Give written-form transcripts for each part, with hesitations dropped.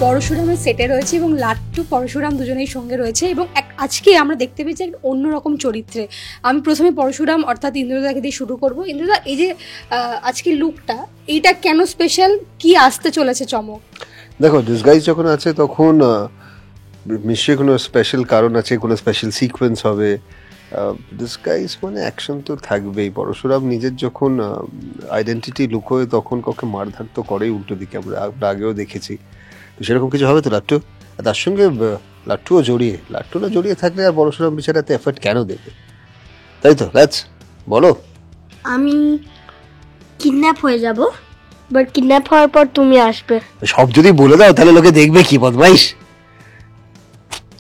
পরশুরামের সেটে রয়েছে এবং লাট্টু পরশুরাম দুজনেই সঙ্গে রয়েছে এবং আজকে আমরা দেখতে পেয়েছি একটা অন্যরকম চরিত্রে। আমি প্রথমে পরশুরাম অর্থাৎ ইন্দ্রদাকে দিয়ে শুরু করব। ইন্দ্রদা, এই যে আজকের লুকটা, এইটা কেন স্পেশাল, কি আসতে চলেছে চমক? দেখো, ডিসগাইজ যখন আছে তখন নিশ্চয়ই কোনো স্পেশাল কারণ আছে, কোনো স্পেশাল সিকোয়েন্স হবে। ডিসগাইজ মানে অ্যাকশন তো থাকবেই। পরশুরাম নিজের যখন আইডেন্টিটি লুকোয় তখন কাউকে মারধার তো করেই উল্টো দিকে, আমরা আগেও দেখেছি। তো সেরকম কিছু হবে তো লাট্টু, আর তার সঙ্গে লাট্টুও জড়িয়ে, লাট্টু না জড়িয়ে থাকলে আর পরশুরাম বিচারাতে এফর্ট কেন দেবে, তাই তো? লেটস বলো। আমি কিডন্যাপ হয়ে যাব, বাট কিডন্যাপ হওয়ার পর তুমি আসবে। সব যদি বলে দাও তাহলে লোকে দেখবে কি বদমাইশ?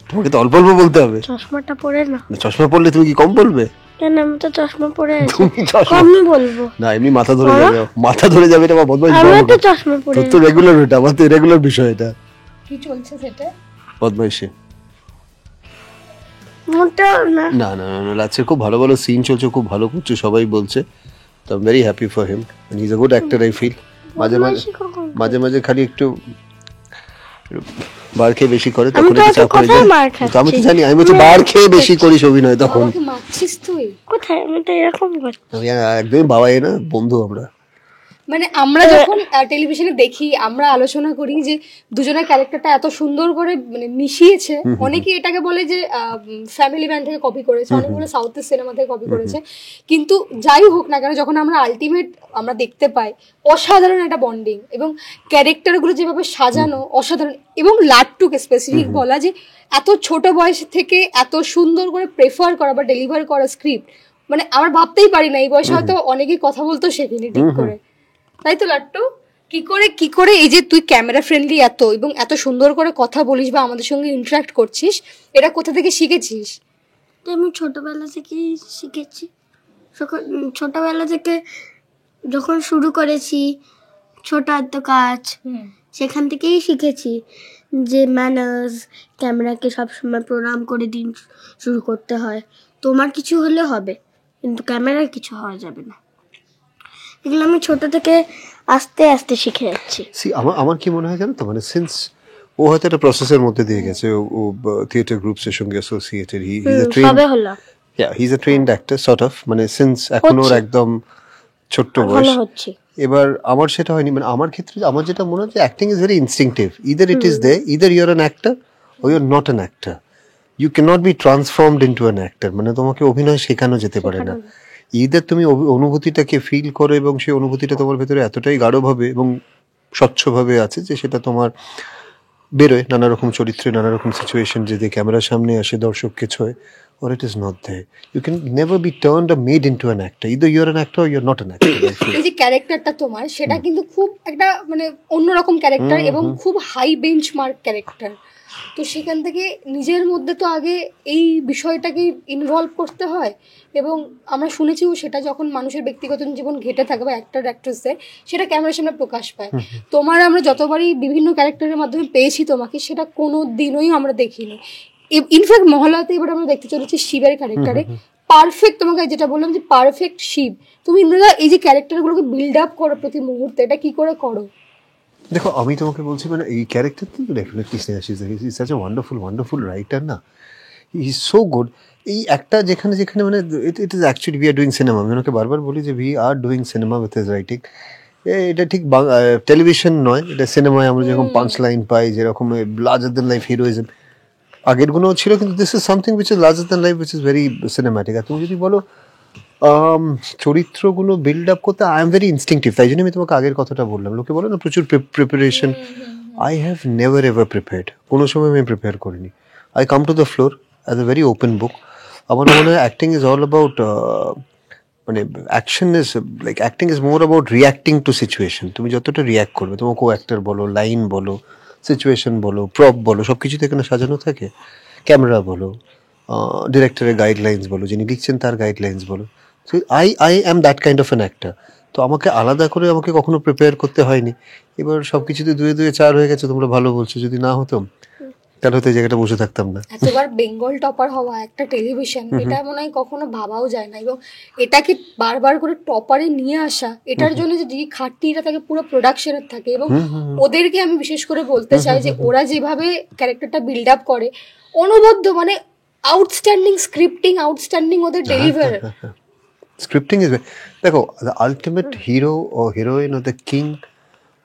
তোমাকে তো অল্প অল্প বলতে হবে। চশমাটা পরে না। চশমা পরলে তুমি কি কম বলবে? কেন, আমি তো চশমা পরে আছি। তুমি চশমা কমই বলবো না, এমনি মাথা ধরে যাবে, মাথা ধরে যাবে। এটা বদমাইশ। আমি তো চশমা পরে তো রেগুলার, এটা আমার তো রেগুলার বিষয়। এটা কি চলছে সেটা বদমাইশি মোটা না। না না না, লাচ্ছে খুব ভালো ভালো সিন চলছে, খুব ভালো করছে, সবাই বলছে। তো I am very happy for him, and he is a good actor I feel. মাঝে মাঝে খালি একটু বার খেয়ে বেশি করে, তখন একটু চাপ হয়ে যায়। তো আমি তো জানি, আমি বলছি বার খেয়ে বেশি করিস অভিনয় তখন। মারছিস তুই কোথায়? আমি তো এরকম করি। আমি একদমই বাবাই না, বন্ধু আমরা। মানে আমরা যখন টেলিভিশনে দেখি, আমরা আলোচনা করি যে দুজনের ক্যারেক্টারটা এত সুন্দর করে মানে মিশিয়েছে। অনেকেই এটাকে বলে যে ফ্যামিলি ম্যান থেকে কপি করেছে, অনেকে বলে সাউথের সিনেমা থেকে কপি করেছে। কিন্তু যাই হোক না কেন, যখন আমরা আলটিমেট আমরা দেখতে পাই অসাধারণ একটা বন্ডিং এবং ক্যারেক্টারগুলো যেভাবে সাজানো অসাধারণ। এবং লাট্টুকে স্পেসিফিক বলা যে এত ছোট বয়স থেকে এত সুন্দর করে প্রেফার করা বা ডেলিভার করা স্ক্রিপ্ট, মানে আমরা ভাবতেই পারি না এই বয়সে হয়তো অনেকেই কথা বলতো শেখেনি ঠিক করে, তাই তো লাট্টু? কি করে এই যে তুই ক্যামেরা ফ্রেন্ডলি এত এবং এত সুন্দর করে কথা বলিস বা আমাদের সঙ্গে ইন্টারাক্ট করছিস, এটা কোথা থেকে শিখেছিস? আমি ছোটবেলা থেকেই শিখেছি। ছোটবেলা থেকে যখন শুরু করেছি ছোট আত্ম কাজ, সেখান থেকেই শিখেছি যে ম্যানার্স, ক্যামেরাকে সবসময় প্রণাম করে দিন শুরু করতে হয়। তোমার কিছু হলে হবে, কিন্তু ক্যামেরার কিছু হওয়া যাবে না। এগুলো আমি ছোট থেকে আস্তে আস্তে শিখে যাচ্ছি। আমার কি মনে হয় জানো তো, মানে সিন্স ও হয়তো একটা প্রসেসের মধ্যে দিয়ে গেছে, ও থিয়েটার গ্রুপসের সঙ্গে associated, he is a trend actor sort of, মানে সিন্স এখন ওর একদম ছোট্ট বয়স হচ্ছে। এবার আমার সেটা হয়নি। মানে আমার ক্ষেত্রে আমার যেটা মনে হচ্ছে, acting is very instinctive. Either it is they, either you are an actor or you're not an actor. You cannot be transformed into an actor. মানে তোমাকে অভিনয় শেখানো যেতে পারে না। ইদার তুমি অনুভূতিটাকে ফিল করো এবং সেই অনুভূতিটা তোমার ভেতরে এতটাই গাঢ়ভাবে এবং স্বচ্ছভাবে আছে যে সেটা তোমার বেরোয় নানা রকম চরিত্রে, নানা রকম সিচুয়েশন যদি ক্যামেরার সামনে আসে, দর্শককে ছোঁয়, or it is not there. You can never be turned or made into an actor. Either you're an actor or you're not an actor. এই যে ক্যারেক্টারটা তোমার, সেটা কিন্তু খুব একটা মানে অন্যরকম ক্যারেক্টার এবং খুব হাই বেঞ্চমার্ক ক্যারেক্টার। তো সেখান থেকে নিজের মধ্যে তো আগে এই বিষয়টাকে ইনভলভ করতে হয় এবং আমরা শুনেছিও সেটা যখন মানুষের ব্যক্তিগত জীবন ঘেটে থাকে বা অ্যাক্টর অ্যাক্ট্রেসদের, সেটা ক্যামেরার সামনে প্রকাশ পায়। তোমার আমরা যতবারই বিভিন্ন ক্যারেক্টারের মাধ্যমে পেয়েছি তোমাকে, সেটা কোনো দিনই আমরা দেখিনি। ইনফ্যাক্ট মহলাতে এবার আমরা দেখতে চলেছি শিবের ক্যারেক্টারে পারফেক্ট, তোমাকে যেটা বললাম যে পারফেক্ট শিব। তুমি ইন্দ্রদা এই যে ক্যারেক্টারগুলোকে বিল্ড আপ করো প্রতি মুহূর্তে, এটা কি করে করো? দেখো, আমি তোমাকে বলছি, মানে এই ক্যারেক্টার তো definitely is such a wonderful writer না, হি ইজ সো গুড। এই একটা যেখানে মানে it is actually we are doing cinema. আমি ওনাকে বারবার বলি যে we are doing cinema with his writing. এটা ঠিক টেলিভিশন নয়, এটা সিনেমায় আমরা যেরকম পাঞ্চ লাইন পাই, যেরকম লার্জার দ্যান লাইফ হিরোইজম আগেরগুলোও ছিল, কিন্তু this is something which is larger than life, which is very cinematic. আর তুমি যদি বলো চরিত্রগুলো বিল্ড আপ করতে, আই এম ভেরি ইনস্টিংটিভ। তাই জন্য আমি তোমাকে আগের কথাটা বললাম। লোকে বলো না প্রচুর preparation, I have never ever prepared. কোনো সময় আমি প্রিপেয়ার করিনি। I come to the floor as a very open book. আমার মনে হয় অ্যাক্টিং ইজ অল অ্যাবাউট, মানে action is like, acting is more about reacting to situation. তুমি যতটা রিয়াক্ট করবে, তোমার কো অ্যাক্টর বলো, লাইন বলো, সিচুয়েশন বলো, প্রপ বলো, সব কিছুতে এখানে সাজানো থাকে। ক্যামেরা বলো, ডিরেক্টরের গাইডলাইন্স বলো, যিনি লিখছেন তার গাইডলাইন্স বলো। So I am that kind of an actor. তো আমাকে আলাদা করে আমাকে কখনো প্রিপেয়ার করতে হয়নি। এবার সব কিছুতে 2 2 4 হয়ে গেছে, তোমরা ভালো বলছো। যদি না হতো তাহলে হয়তো এই জায়গাটা বসে থাকতাম না। এতবার বেঙ্গল টপার হওয়া একটা টেলিভিশন, এটা মনে হয় কখনো ভাবাও যায় না, এবং এটাকে বারবার করে টপারে নিয়ে আসা, এটার জন্য যে খাটনিটা থাকে পুরো প্রোডাকশনের থাকে, এবং ওদেরকে আমি বিশেষ করে বলতে চাই যে ওরা যেভাবে ক্যারেক্টারটা বিল্ড আপ করে, অনবদ্য, মানে আউটস্ট্যান্ডিং স্ক্রিপ্টিং, আউটস্ট্যান্ডিং ওদের ডেলিভার। স্ক্রিপ্টিং ইজ, দেখো, দ্য আলটিমেট হিরো ও হিরোইন ও the king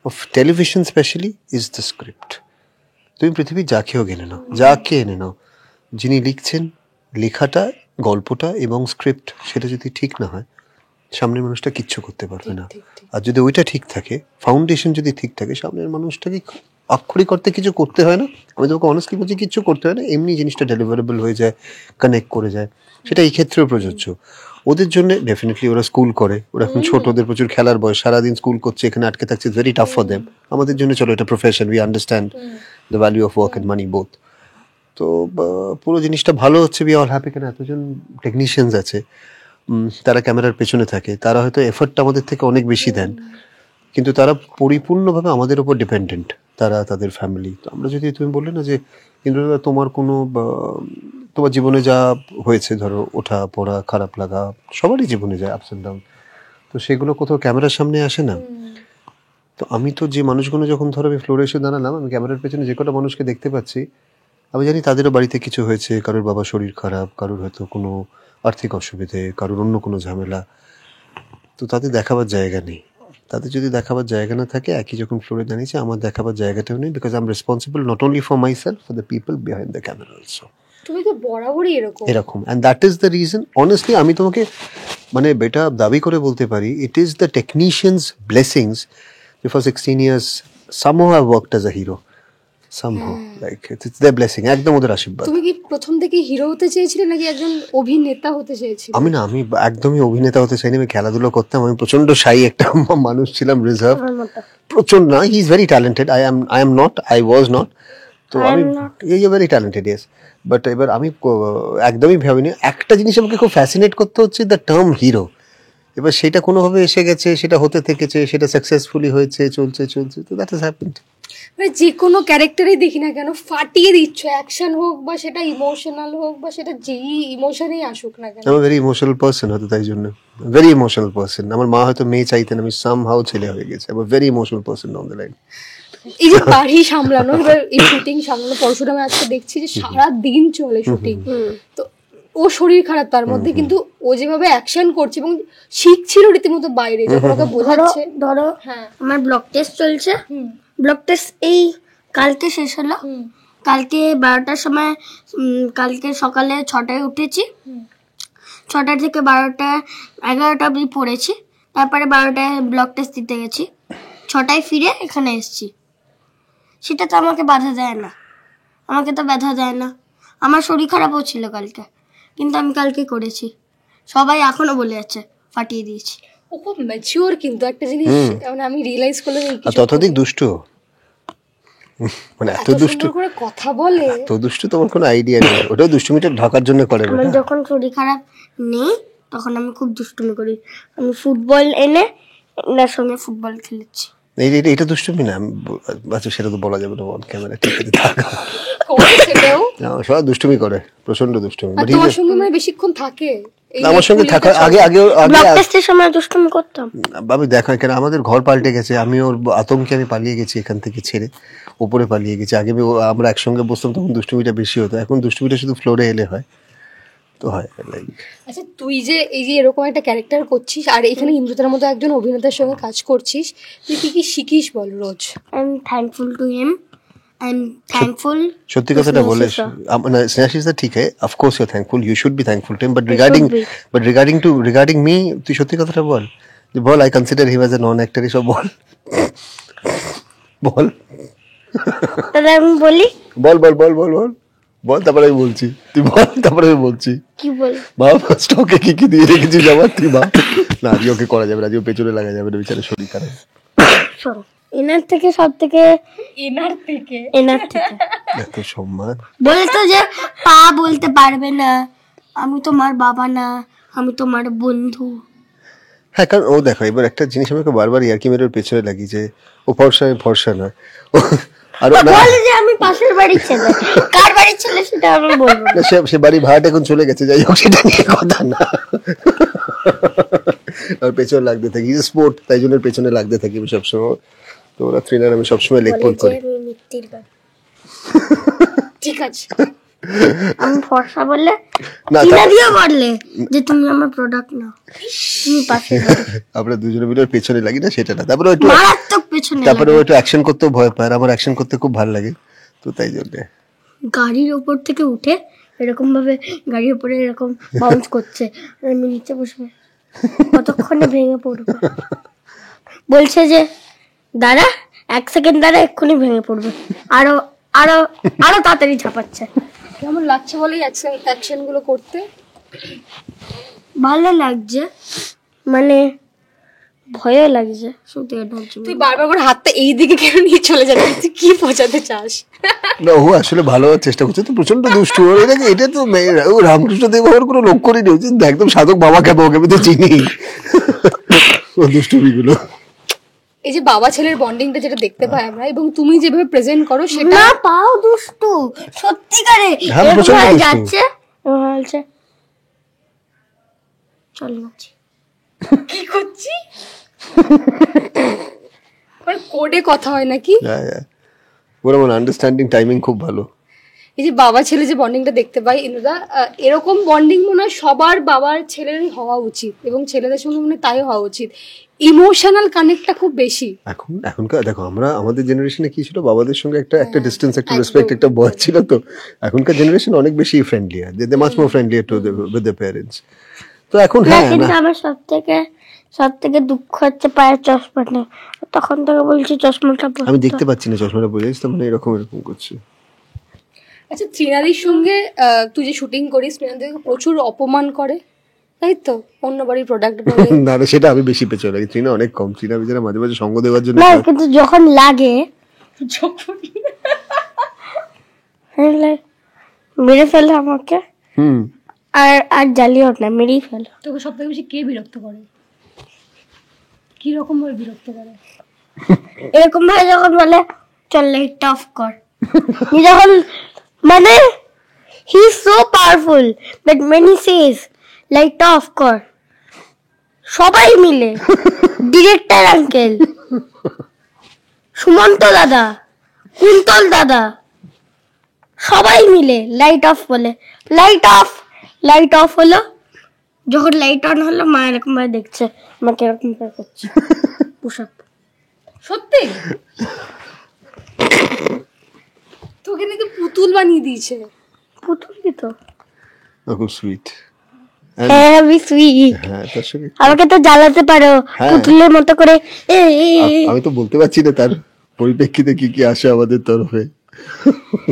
of television specially is the script. তুমি পৃথিবীর যাকেও এনে নাও, যাকে এনে নাও, যিনি লিখছেন, লেখাটা, গল্পটা এবং স্ক্রিপ্ট সেটা যদি ঠিক না হয়, সামনের মানুষটা কিচ্ছু করতে পারবে না। আর যদি ওইটা ঠিক থাকে, ফাউন্ডেশন যদি ঠিক থাকে, সামনের মানুষটাকে আক্ষরিক অর্থে কিছু করতে হয় না। আমি তোমাকে অনেস্টলি বলছি, কিচ্ছু করতে হয় না, এমনি জিনিসটা ডেলিভারেবল হয়ে যায়, কানেক্ট করে যায়। সেটা এই ক্ষেত্রেও প্রযোজ্য। ওদের জন্য ডেফিনেটলি ওরা স্কুল করে, ওরা এখন ছোট, ওদের প্রচুর খেলার বয়স, সারাদিন স্কুল করছে, এখানে আটকে থাকছে, it's very tough for them. আমাদের জন্য চলো এটা profession, we understand the value of work and money both. তো পুরো জিনিসটা ভালো হচ্ছে, উই অল হ্যাপি। কেন এতজন টেকনিশিয়ানস আছে, তারা ক্যামেরার পেছনে থাকে, তারা হয়তো এফর্টটা আমাদের থেকে অনেক বেশি দেন, কিন্তু তারা পরিপূর্ণভাবে আমাদের উপর ডিপেন্ডেন্ট, তারা, তাদের ফ্যামিলি। তো আমরা যদি, তুমি বললে না যে কিন্তু তোমার কোনো তোমার জীবনে যা হয়েছে, ধরো ওঠা পড়া, খারাপ লাগা, সবারই জীবনে যায় আপস অ্যান্ড ডাউন, তো সেগুলো কোথাও ক্যামেরার সামনে আসে না। তো আমি তো যে মানুষগুলো, যখন ধরো আমি ফ্লোরে এসে দাঁড়ালাম, আমি ক্যামেরার পেছনে যে কটা মানুষকে দেখতে পাচ্ছি, আমি জানি তাদেরও বাড়িতে কিছু হয়েছে, কারোর বাবা শরীর খারাপ, কারোর হয়তো কোনো আর্থিক অসুবিধে, কারোর অন্য কোনো ঝামেলা, তো তাদের দেখাবার জায়গা নেই। তাদের যদি দেখাবার জায়গা না থাকে, একই যখন ফ্লোরে দাঁড়িয়েছে, আমার দেখাবার জায়গাটাও নেই, because I am responsible not only for my self, for the people behind the camera also. তুমি তো বরাবরই এরকম, and that is the reason. Honestly আমি তোমাকে মানে বেটা দাবি করে বলতে পারি, it is the technicians blessings যে for 16 years somehow I worked as a hero, somehow, like it's their blessing, একদম ওদের আশীর্বাদ। তুমি কি প্রথম থেকে হিরো হতে চেয়েছিলে নাকি একজন অভিনেতা হতে চেয়েছিলে? আমি একদমই অভিনেতা হতে চাইনি, আমি খেলাধুলো করতাম, আমি প্রচন্ড শাই একটা মানুষ ছিলাম, রিজার্ভ প্রচন্ড। না, he is very talented, I am not, I was not. তো আমি ভেরি ট্যালেন্টেড, ইয়েস, বাট এবার আমি একদমই ভাবিনি। একটা জিনিস আমাকে খুব ফ্যাসিনেট করতে হচ্ছে, দ্য টার্ম হিরো। এবার সেটা কোনোভাবে এসে গেছে, সেটা হতে থেকেছে, সেটা সাকসেসফুলি হয়েছে, চলছে, তো দ্যাট হ্যাজ হ্যাপেন্ড। মানে যে কোনো ক্যারেক্টারই দেখি না কেন, ফাটিয়ে দিচ্ছ, অ্যাকশন হোক বা সেটা ইমোশনাল হোক বা সেটা যেই ইমোশনেই আসুক না কেন। আমি ভেরি ইমোশনাল পার্সন, হয়তো তাই জন্য ভেরি ইমোশনাল পার্সন। আমার মা হয়তো মেয়ে চাইতেন, আমি সামহাউ ছেলে হয়ে গেছে। আমি very emotional person on the line. এই যে বাড়ি সামলানো, এবার এই শুটিং সামলানো, পরশুরামে আজকে দেখছি যে সারা দিন চলে শুটিং, তো ও শরীর খারাপ, তার মধ্যে কিন্তু ও যেভাবে অ্যাকশন করছে এবং শিখছিল রীতিমতো বাইরে, যখন ওকে বোঝাচ্ছে। ধরো আমার ব্লক টেস্ট চলছে, ব্লক টেস্ট এই কালকে শেষ হলো, কালকে 12টার সময়, কালকে সকালে 6টায় উঠেছি, 6টা থেকে 12টা 11টা অবধি পড়েছি, তারপরে 12টায় ব্লক টেস্ট দিতে গেছি, 6টায় ফিরে এখানে এসেছি। সেটা তো আমাকে বাধা দেয় না, আমার শরীর খারাপও ছিল কালকে, কিন্তু আমি কালকে করেছি। সবাই এখনো বলে যাচ্ছে ফাটিয়ে দিয়েছি। ও খুব ম্যাচিওর, কিন্তু একটা জিনিস মানে আমি রিয়েলাইজ করলাম, ততোধিক দুষ্ট, মানে এত দুষ্ট করে কথা বলে, এত দুষ্ট, তোমার কোনো আইডিয়া নেই। ওটাও দুষ্টুমিটা ঢাকার জন্য করে। আমার যখন শরীর খারাপ নেই তখন আমি খুব দুষ্টুমি করি, আমি ফুটবল এনে এনার সঙ্গে ফুটবল খেলেছি। এটা দুষ্টুমি না, আচ্ছা সেটা তো বলা যাবে না অন ক্যামেরা, ঠিক আছে থাক। সবাই দুষ্টুমি করে, প্রচন্ড দুষ্টুমি। তোমার সঙ্গে মানে বেশিক্ষণ থাকে, আমার সঙ্গে থাকা আগে ব্লক টেস্টের সময় দুষ্টুমি করতাম। আমি দেখা কেন আমাদের ঘর পাল্টে গেছে, আমি ওর আতঙ্কে আমি পালিয়ে গেছি এখান থেকে, ছেড়ে উপরে পালিয়ে গেছি। আগে আমরা একসঙ্গে বসতাম, তখন দুষ্টুমিটা বেশি হতো, এখন দুষ্টুমিটা শুধু ফ্লোরে এলে হয়, তো হয়। আচ্ছা, তুই যে এই যে এরকম একটা ক্যারেক্টার করছিস আর এখানে ইন্দ্রতার মতো একজন অভিনেতার সঙ্গে কাজ করছিস, তুই কি কি শিখিস বল রোজ? I am thankful to him, I am thankful. সত্যি কথাটা বলে না, স্নেহাশিস দা, ঠিক আছে, of course you are thankful, you should be thankful to him, but regarding me, তুই সত্যি কথাটা বল, যে বল I consider him as a non actor, এসব বল বল। তাহলে আমি বলি, বল, তারপরে আমি বলছি, তুই বল, তারপরে আমি বলছি। কি বল বাবা, স্টকে কি কি দিয়ে রেখেছিস আমার, তুই বা না, আজকে ওকে করা যাবে না, আজকে পেছনে লাগা যাবে না, বিচারে শরীর খারাপ। শোন, এনার থেকে এত সম্মান বলতো যে পা বলতে পারবে না, আমি তোমার বাবা না, আমি তোমার বন্ধু। হ্যাঁ, কারণ ও দেখো এবার একটা জিনিস আমাকে বারবার ইয়ার্কি মেরের পেছনে লাগি যে ও ফর্সা ফর্সা নয় আর না বলে যে আমি পাশের বাড়ির ছেলে, কার বাড়ির ছেলে সেটা আমি বলবো না। না, সে বাড়ি ভাড়াটা এখন চলে গেছে, যাই হোক সেটা নিয়ে কথা না। আর পেছনে লাগতে থাকি স্পোর্ট, তাই জন্য পেছনে লাগতে থাকি আমি সবসময়। তো ওরা থ্রিলার আমি সবসময় লেগ পুল করি। আমি মিথ্যির বাড়ি, ঠিক আছে। আমি ফর্সা বললে না, কিনা দিয়ে বললে যে তুমি আমার প্রোডাক্ট নাও, তুমি পাশের বাড়ি। আমরা দুজনে মিলে ওর পেছনে লাগি না সেটা না। তারপরে একটু মারাত্মক পেছনে তারপরে ও একটু অ্যাকশন করতেও ভয় পায়, আর আমার অ্যাকশন করতে খুব ভালো লাগে, তো তাই জন্য। গাড়ির ওপর থেকে উঠে এরকম ভাবে গাড়ির উপরে এরকম বাউন্স করছে, আর আমি নিচে বসে কতক্ষণে ভেঙে পড়বে। বলছে যে দাঁড়া 1 সেকেন্ড দাঁড়া, এক্ষুনি ভেঙে পড়বে। আরো আরো আরো তাড়াতাড়ি ঝাঁপাচ্ছে। কেমন লাগছে বলে অ্যাকশন গুলো করতে? ভালো লাগছে, মানে ভয়ও লাগছে শুধু এটার জন্য। তুই বারবার করে হাতটা এই দিকে কেন নিয়ে চলে যাচ্ছিস? তুই কি বোঝাতে চাস? না, ও আসলে ভালো হওয়ার চেষ্টা করছে, তো প্রচন্ড দুষ্টু। ওর এটাকে এটা তো ও রামকৃষ্ণ দেব বাবার কোনো লোক করিনি, ও কিন্তু একদম সাধক বাবা কেন, ওকে আমি তো চিনি। ও দুষ্টুমিগুলো। এই যে বাবা ছেলের বন্ডিংটা যেটা দেখতে পাই আমরা, এবং তুমি যেভাবে প্রেজেন্ট করো সেটা না পাও দুষ্টু সত্যিকারে, হ্যাঁ, এরকম প্রচন্ড ভাবে দুষ্টু। যাচ্ছে বলছে চল নাচি। কি করছি? মানে কোডে কথা হয় নাকি? হ্যাঁ, হ্যাঁ, ওর আমার আন্ডারস্ট্যান্ডিং টাইমিং খুব ভালো। এই যে বাবা ছেলে যে বন্ডিংটা দেখতে পাই ইনুদা, এরকম বন্ডিং মনে হয় সবার বাবার ছেলেরই হওয়া উচিত, এবং ছেলেদের সঙ্গে মনে হয় তাই হওয়া উচিত। ইমোশনাল কানেক্টটা খুব বেশি। এখনকার দেখো, আমরা আমাদের জেনারেশনে কি ছিল, বাবাদের সঙ্গে একটা ডিস্টেন্স, একটা রেসপেক্ট, একটা ভয় ছিল। তো এখনকার জেনারেশন অনেক বেশি friendly, they much more friendly to with the parents. তো এখন না হ্যাঁ কিন্তু না, আমার সব থেকে দুঃখ হচ্ছে পায়ের চশমা নেই, তখন থেকে বলছি চশমাটা পরতে। আমি দেখতে পাচ্ছি না চশমাটা পরে যাচ্ছি, তো মানে এরকম করছে। আচ্ছা, তৃণাদির সঙ্গে তুই যে শুটিং করিস, তৃণাদিকে প্রচুর অপমান করে, তাই তো? অন্য বাড়ির প্রোডাক্ট বলে। না না, সেটা আমি বেশি পেছনে লাগি, ট্রিনা অনেক কম। ট্রিনা বেচারা মাঝে মাঝে সঙ্গ দেওয়ার জন্য না কিন্তু যখন লাগে যখন মেরে ফেলে আমাকে, হুম আর জ্বালিও না, মেরেই ফেলে। তোকে সব থেকে বেশি কে বিরক্ত করে? কি রকম ভাবে বিরক্ত করে? এরকম ভাবে যখন বলে চল লাইটটা অফ কর, যখন মানে he is so powerful but when he says লাইটটা অফ কর, সবাই মিলে ডিরেক্টর আঙ্কেল, সুমন্ত দাদা, কুন্তল দাদা, সবাই মিলে লাইট অফ বলে, লাইট অফ হলো। যখন লাইট অন হলো, মা এরকম ভাবে দেখছে আমাকে, এরকম ভাবে করছে পুশ আপ। সত্যি তোকে নাকি পুতুল বানিয়ে দিয়েছে? পুতুল কি তো? খুব সুইট। হ্যাঁ আমি সুইট, হ্যাঁ, তার সঙ্গে আমাকে তো জ্বালাতে পারো হ্যাঁ। পুতুলের মতো করে। আমি তো বলতে পারছি না তার পরিপ্রেক্ষিতে কি কি আসে আমাদের তরফে,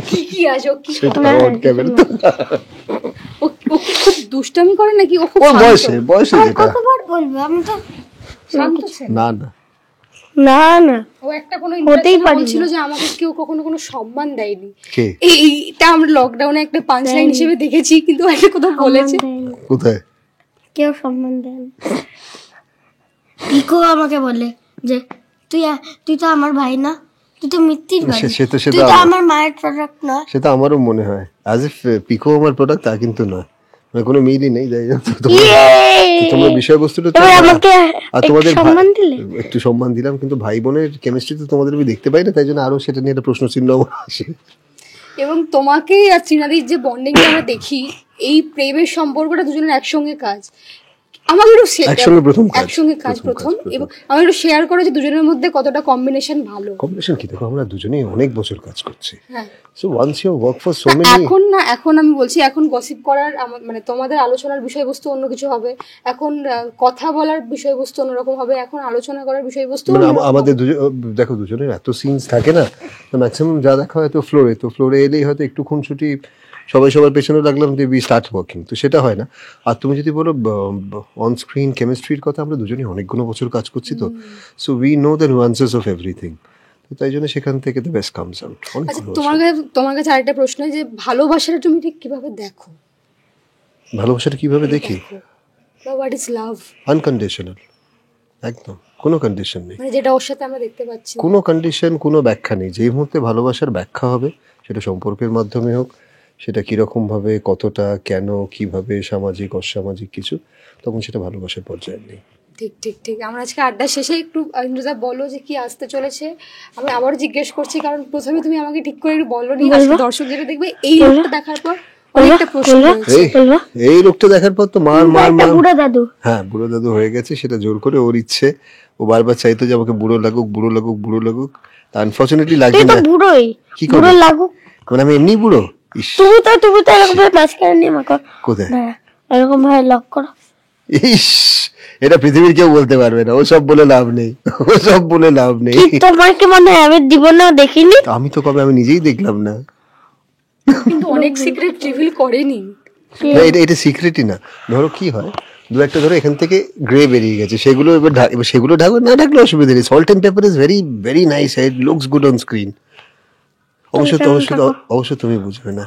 কি কি আসো কি সেটা অন ক্যামেরা। ও ও কি খুব দুষ্টামি করে নাকি? ও খুব ওর শান্ত? বয়সে যেটা। কতবার বলবো, আমি তো শান্ত ছেলে। না না, না না ও একটা কোনো হতেই ইন্টারভিউতে পারি বলছিল না। যে আমাকে কেউ কখনো কোনো সম্মান দেয়নি। কে? এইটা আমরা লকডাউনে একটা পাঁচ লাইন হিসেবে দেখেছি, কিন্তু একটা কোথাও বলেছে। কোথায়? কেউ সম্মান দেয় না। পিকো আমাকে বলে যে তুই তো আমার ভাই না, তুই তো মিত্তির ভাই, সে তো তুই তো আমার মায়ের প্রোডাক্ট না। সেটা আমারও মনে হয়, অ্যাজ ইফ পিকো আমার প্রোডাক্ট, তা কিন্তু নয়, মানে কোনো মিলই নেই। যাই হোক, তোমরা বিষয়বস্তুটা তো এবার আমাকে আর তোমাদের সম্মান দিলে। একটু সম্মান দিলাম, কিন্তু ভাই বোনের কেমিস্ট্রি তো তোমাদের আমি দেখতে পাই না, তাই জন্য আরো সেটা নিয়ে একটা প্রশ্ন চিহ্ন আমার আসে। এবং তোমাকে আর তৃণাদির যে বন্ডিংটা আমরা দেখি, এই প্রেমের সম্পর্কটা দুজনের একসঙ্গে কাজ, আমাকে একটু একসঙ্গে কাজ প্রথম, এবং আমি একটু শেয়ার করো যে দুজনের মধ্যে কতটা কম্বিনেশন ভালো। কম্বিনেশন কি, দেখো আমরা দুজনেই অনেক বছর কাজ করছি, হ্যাঁ, so once you work for so many. এখন আমি বলছি, এখন গসিপ করার মানে তোমাদের আলোচনার বিষয়বস্তু অন্য কিছু হবে, এখন কথা বলার বিষয়বস্তু অন্যরকম হবে, এখন আলোচনা করার বিষয়বস্তু মানে আমাদের দেখো দুজনের এত সিনস থাকে না, তো ম্যাক্সিমাম যা দেখা হয় তো ফ্লোরে এলেই হয়তো একটু খুনসুটি, সবাই সবার পেছনে লাগলাম যে উই স্টার্ট ওয়ার্কিং, তো সেটা হয় না। আর তুমি যদি বলো অন স্ক্রিন কেমিস্ট্রির কথা, আমরা দুজনেই অনেকগুলো বছর কাজ করছি, তো so we know the nuances of everything, তো তাই জন্য সেখান থেকে দ্য বেস্ট কামস আউট। আচ্ছা, তোমার কাছে আরেকটা প্রশ্ন, যে ভালোবাসাটা তুমি ঠিক কিভাবে দেখো? ভালোবাসাটা কিভাবে দেখি? What is love? আনকন্ডিশনাল। একদম কোনো কন্ডিশন নেই, মানে যেটা ওর সাথে আমরা দেখতে পাচ্ছি। কোনো কন্ডিশন, কোনো ব্যাখ্যা নেই। যেই মুহূর্তে ভালোবাসার ব্যাখ্যা হবে, সেটা সম্পর্কের মাধ্যমে হোক, সেটা কীরকমভাবে, কতটা, কেন, কিভাবে, সামাজিক অসামাজিক কিছু, তখন সেটা ভালোবাসার পর্যায়ে নেই। ঠিক ঠিক ঠিক। আমরা আজকে আড্ডা শেষে একটু ইন্দ্রদা বলো যে কি আসতে চলেছে। আমি আবারও জিজ্ঞেস করছি, কারণ প্রথমে তুমি আমাকে ঠিক করে একটু বলো নি। আজকে দর্শক যেটা দেখবে এই লোকটা দেখার পর অনেকটা প্রশ্ন রয়েছে। এই লোকটা দেখার পর তো মার মার মার, বুড়ো দাদু। হ্যাঁ বুড়ো দাদু হয়ে গেছে, সেটা জোর করে ওর ইচ্ছে। ও বারবার চাইতো যে আমাকে বুড়ো লাগুক, বুড়ো লাগুক, বুড়ো লাগুক। তা আনফরচুনেটলি লাগে না। বুড়োই কি বুড়ো করে লাগুক, মানে আমি এমনি বুড়ো? ইস, তুমি তো এরকম ভাবে মাঝখানে নিয়ে মাখো, কোথায় এরকম ভাবে লক করো। ইস, এটা পৃথিবীর কেউ বলতে পারবে না। ও সব বলে লাভ নেই, ও সব বলে লাভ নেই। তোমাকে মনে হয় আমি জীবনেও দেখিনি। আমি তো কবে, আমি নিজেই দেখলাম না। কিন্তু অনেক সিক্রেট রিভিল করেনি। না, এটা সিক্রেটই না। ধরো কি হয়, দু একটা ধরো এখান থেকে গ্রে বেরিয়ে গেছে, সেগুলো এবার এবার সেগুলো ঢাকবে, না ঢাকলে অসুবিধা নেই। Salt and pepper is very very nice, it looks good on screen. অবশ্য তুমি বুঝবে না,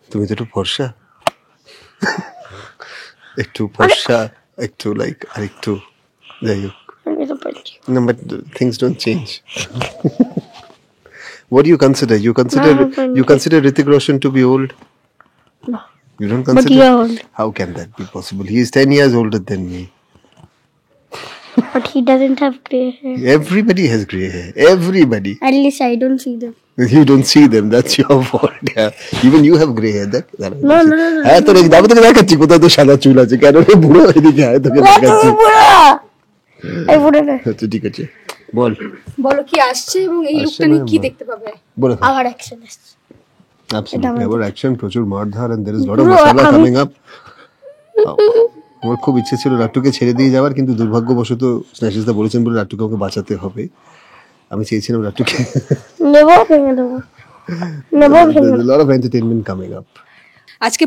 তুমি তো একটু ফর্সা, একটু ফর্সা, একটু লাইক আর একটু, যাই হোক। No, but things don't change. What do you consider? You consider Hrithik Roshan to be old? No. You don't But consider? you are old. How can that be possible? He is 10 years older than me. But he doesn't have gray hair. Everybody has grey hair. Everybody. At least I don't see them. You don't see them. That's your fault. Yeah. Even you have grey hair. That No. হ্যাঁ, তোর আমি তোকে দেখাচ্ছি কোথায় তো সাদা চুল আছে। কেন রে বুড়ো, এদিকে আয়, তোকে দেখাচ্ছি। এই বুড়ো না। আচ্ছা ঠিক আছে, বল বলো কি আসছে এবং এই লুকটা নিয়ে কি দেখতে পাবে। বলে আবার অ্যাকশন আসছে। Absolutely. Our action, প্রচুর মারধার, and there is lot of masala coming up. আমার খুব ইচ্ছে ছিল রাট্টুকে ছেড়ে দিয়ে যাওয়ার, কিন্তু দুর্ভাগ্যবশত স্ন্যাচিসদা বলেছেন বলে রাট্টুকে আমাকে বাঁচাতে হবে। আমি চেয়েছিলাম রাট্টুকে। ভেঙে দেবো। There's a lot of entertainment coming up. আজকে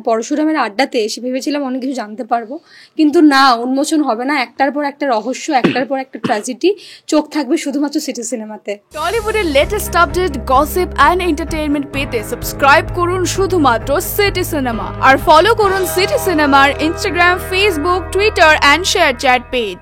পরশুরামের আড্ডাতে এসে ভেবেছিলাম অনেক কিছু জানতে পারবো, কিন্তু না, উন্মোচন হবে না। একটার পর একটা রহস্য, একটার পর একটা ট্র্যাজেডি। চোখ থাকবে শুধুমাত্র সিটি সিনেমাতে। টলিউডের latest update, gossip and entertainment পেতে সাবস্ক্রাইব করুন শুধুমাত্র সিটি সিনেমা, আর ফলো করুন সিটি সিনেমার Instagram, Facebook, Twitter and ShareChat page.